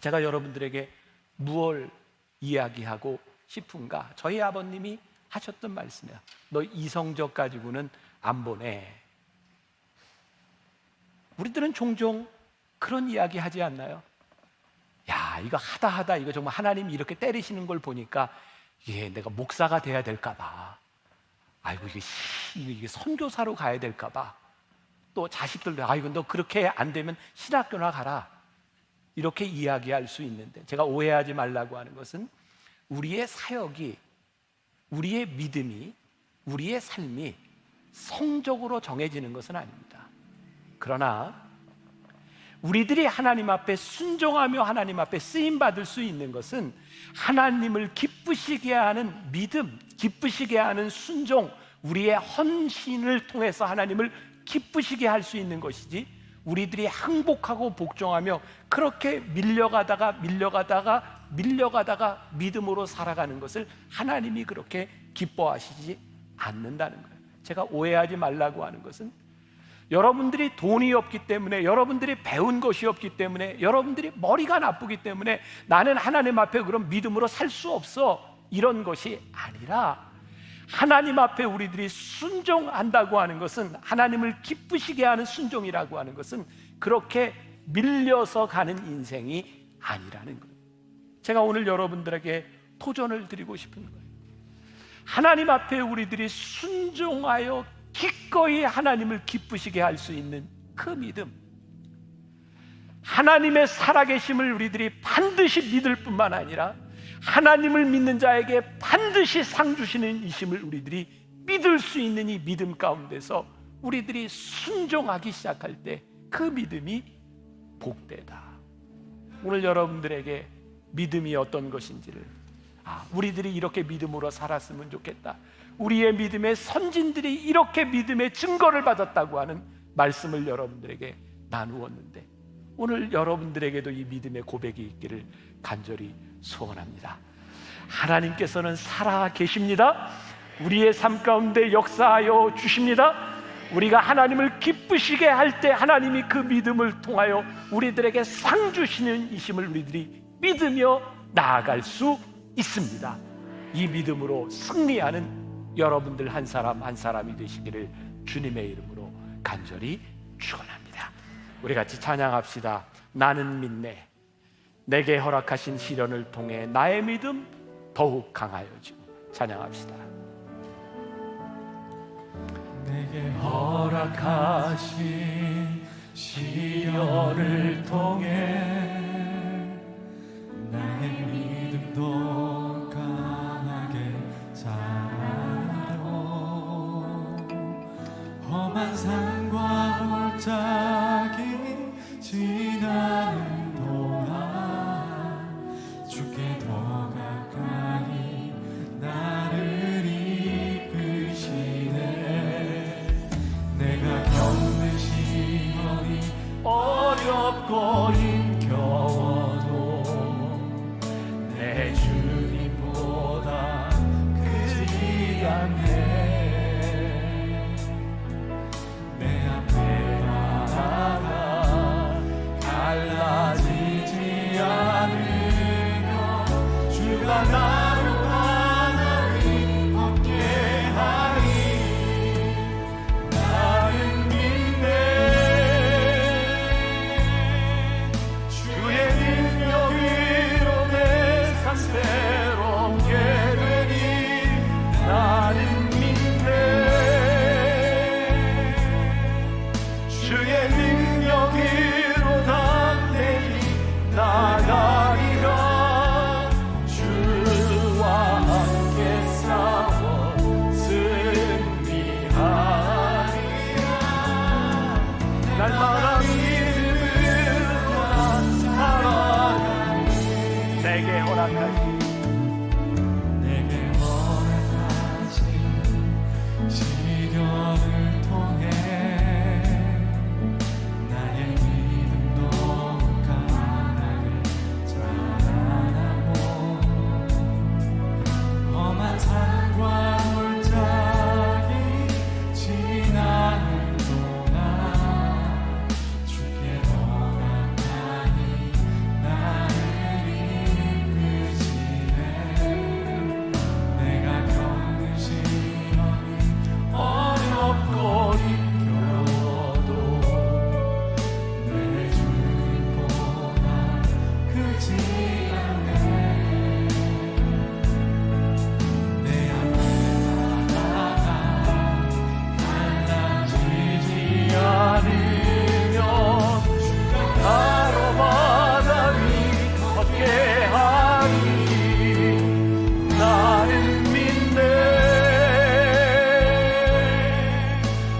Speaker 1: 제가 여러분들에게 무엇을 이야기하고 싶은가? 저희 아버님이 하셨던 말씀이에요. 너 이성적 가지고는 안 보내. 우리들은 종종 그런 이야기 하지 않나요? 야, 이거 하다 이거 정말 하나님이 이렇게 때리시는 걸 보니까 내가 목사가 돼야 될까 봐. 아이고 이게 선교사로 가야 될까 봐. 또 자식들도 아이고 너 그렇게 안 되면 신학교나 가라. 이렇게 이야기할 수 있는데 제가 오해하지 말라고 하는 것은 우리의 사역이, 우리의 믿음이, 우리의 삶이 성적으로 정해지는 것은 아닙니다. 그러나 우리들이 하나님 앞에 순종하며 하나님 앞에 쓰임받을 수 있는 것은 하나님을 기쁘시게 하는 믿음, 기쁘시게 하는 순종, 우리의 헌신을 통해서 하나님을 기쁘시게 할 수 있는 것이지, 우리들이 항복하고 복종하며 그렇게 밀려가다가 믿음으로 살아가는 것을 하나님이 그렇게 기뻐하시지 않는다는 거예요. 제가 오해하지 말라고 하는 것은 여러분들이 돈이 없기 때문에, 여러분들이 배운 것이 없기 때문에, 여러분들이 머리가 나쁘기 때문에 나는 하나님 앞에 그럼 믿음으로 살 수 없어, 이런 것이 아니라 하나님 앞에 우리들이 순종한다고 하는 것은, 하나님을 기쁘시게 하는 순종이라고 하는 것은 그렇게 밀려서 가는 인생이 아니라는 거예요. 제가 오늘 여러분들에게 도전을 드리고 싶은 거예요. 하나님 앞에 우리들이 순종하여 기꺼이 하나님을 기쁘시게 할 수 있는 그 믿음, 하나님의 살아계심을 우리들이 반드시 믿을 뿐만 아니라 하나님을 믿는 자에게 반드시 상 주시는 이심을 우리들이 믿을 수 있는 이 믿음 가운데서 우리들이 순종하기 시작할 때 그 믿음이 복되다. 오늘 여러분들에게 믿음이 어떤 것인지를, 우리들이 이렇게 믿음으로 살았으면 좋겠다, 우리의 믿음의 선진들이 이렇게 믿음의 증거를 받았다고 하는 말씀을 여러분들에게 나누었는데, 오늘 여러분들에게도 이 믿음의 고백이 있기를 간절히 소원합니다. 하나님께서는 살아 계십니다. 우리의 삶 가운데 역사하여 주십니다. 우리가 하나님을 기쁘시게 할 때 하나님이 그 믿음을 통하여 우리들에게 상 주시는 이심을 우리들이 믿으며 나아갈 수 있습니다. 이 믿음으로 승리하는 여러분들 한 사람 한 사람이 되시기를 주님의 이름으로 간절히 축원합니다. 우리 같이 찬양합시다. 나는 믿네. 내게 허락하신 시련을 통해 나의 믿음 더욱 강하여지고. 찬양합시다.
Speaker 2: 내게 허락하신 시련을 통해 나의 믿음도 강하게 자라고 험한 산과 골짜기 지나는 동안 주께 더 가까이 나를 이끄시네. 내가 겪는 시련이 어렵고 힘겨워도 내 주님보다 크지 않네. 내 앞에 바다가 갈라지지 않으며 주가 나로 바다를 함께하니 나는 믿네. 주의 능력으로 내 삶 새롭게 되니 나는 믿네. 주의 능력으로 담대히 나가리라. 주와 함께 싸워 승리하리라. 날마다 믿음으로 살아가리.
Speaker 1: 내게 허락하신
Speaker 2: 내게 허락하신 시련을 통해 나의 믿음도 강하게 자라나고 험한 산과 골짜기 지나는 동안 주께 더 가까이 나를 이끄시네. 내가 겪는 시련이 어렵고 힘겨워도 내 주님보다 크지 않네. 내 앞에 바다가 갈라지지 않으며 주가
Speaker 1: 나로 바다 위 걷게 하니 나는 믿네.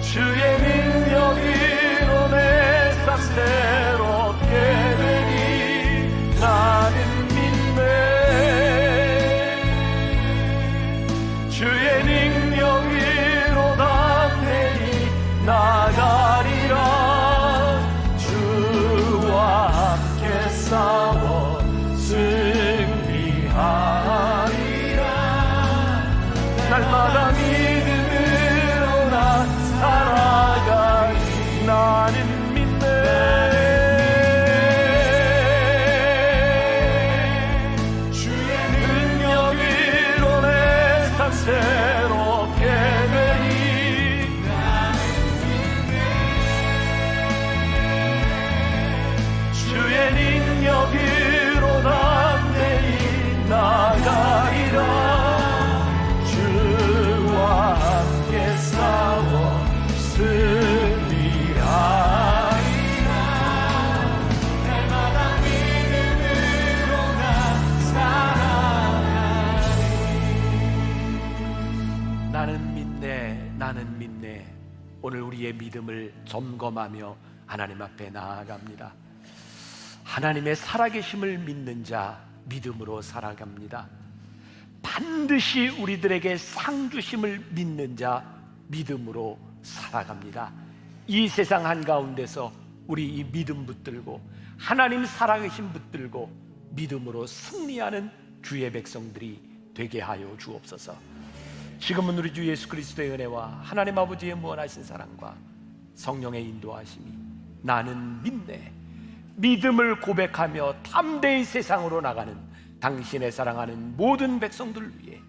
Speaker 1: 주의 능력으로 내 삶 새롭게 되니 나는 믿네. 주의 능력으로 담대히 나가리라. 주와 함께 싸워 승리하리라. 날마다 믿음으로 나 살아가리. 나는 믿네. 주의 능력으로 내 삶 새롭게 되니 나는 믿네. 주의 능력으로 담대히 나가리라. 주와 함께 싸워 승리하리라. 날마다 믿음으로 나 살아가리. 나는 믿네. 나는 믿네. 오늘 우리의 믿음을 점검하며 하나님 앞에 나아갑니다. 하나님의 살아계심을 믿는 자 믿음으로 살아갑니다. 반드시 우리들에게 상 주심을 믿는 자 믿음으로 살아갑니다. 이 세상 한가운데서 우리 이 믿음 붙들고 하나님 살아계심 붙들고 믿음으로 승리하는 주의 백성들이 되게 하여 주옵소서. 지금은 우리 주 예수 그리스도의 은혜와 하나님 아버지의 무한하신 사랑과 성령의 인도하심이 나는 믿네 믿음을 고백하며 담대히 세상으로 나가는 당신의 사랑하는 모든 백성들을 위해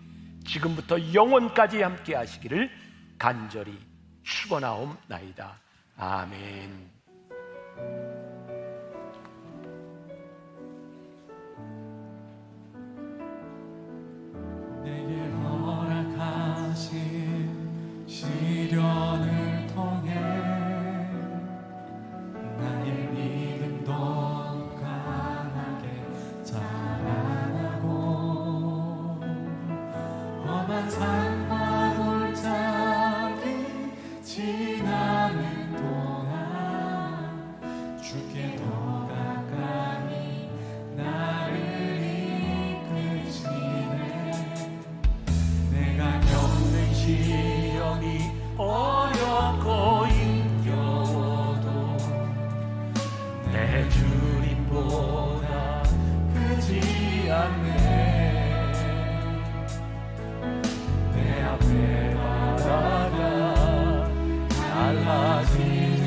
Speaker 1: 지금부터 영원까지 함께 하시기를 간절히 축원하옵나이다. 아멘.
Speaker 2: 내 주님보다 크지 않네. 내 앞에 바다가 달라지지